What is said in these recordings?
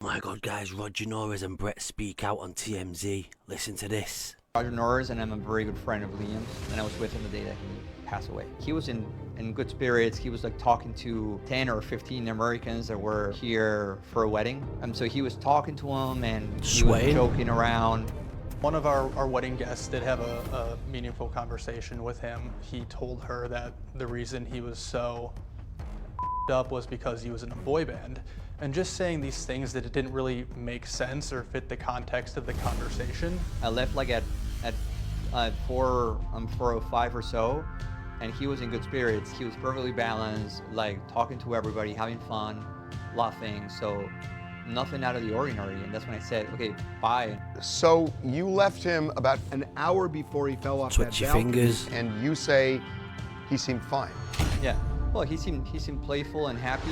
My God, guys, Roger Norris and Bret speak out on TMZ. Listen to this. Roger Norris, and I'm a very good friend of Liam's, and I was with him the day that he passed away. He was in good spirits. He was like talking to 10 or 15 Americans that were here for a wedding. So he was talking to them, and he was joking around. One of our wedding guests did have a meaningful conversation with him. He told her that the reason he was so up was because he was in a boy band. And just saying these things that it didn't really make sense or fit the context of the conversation. I left like at 4:05 or so, and he was in good spirits. He was perfectly balanced, like talking to everybody, having fun, laughing. So nothing out of the ordinary. And that's when I said, okay, bye. So you left him about an hour before he fell off that balcony. Twitch your fingers. And you say he seemed fine. Yeah. Well, he seemed playful and happy.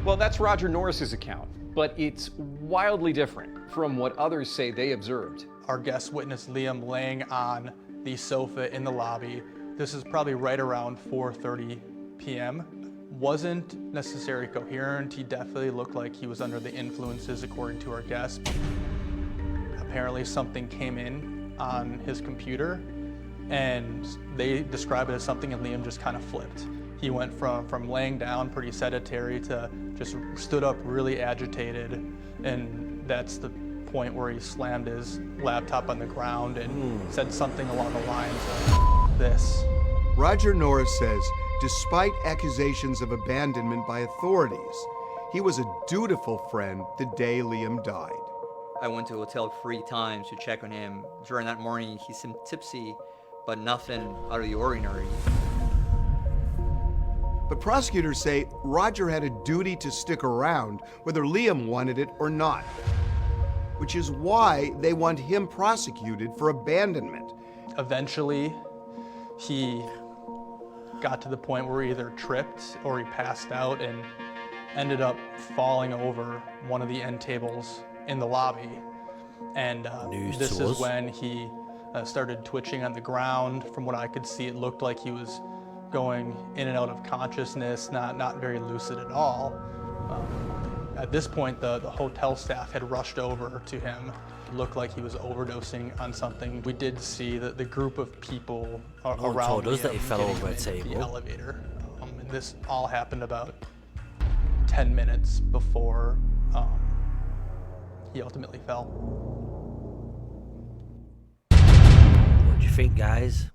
Well, that's Roger Norris's account, but it's wildly different from what others say they observed. Our guest witnessed Liam laying on the sofa in the lobby. This is probably right around 4:30 p.m. Wasn't necessarily coherent. He definitely looked like he was under the influences, according to our guest. Apparently something came in on his computer, and they describe it as something, and Liam just kind of flipped. He went from laying down pretty sedentary to just stood up really agitated, and that's the point where he slammed his laptop on the ground and said something along the lines of this. Roger Norris says, despite accusations of abandonment by authorities, he was a dutiful friend the day Liam died. I went to the hotel 3 times to check on him. During that morning, he seemed tipsy, but nothing out of the ordinary. But prosecutors say Roger had a duty to stick around, whether Liam wanted it or not, which is why they want him prosecuted for abandonment. Eventually, he got to the point where he either tripped or he passed out and ended up falling over one of the end tables in the lobby. And this is when he started twitching on the ground. From what I could see, it looked like he was going in and out of consciousness, not very lucid at all. At this point, the hotel staff had rushed over to him. It looked like he was overdosing on something. We did see that the group of people around told us him that he fell over a into table. the elevator. And this all happened about 10 minutes before he ultimately fell. What do you think, guys?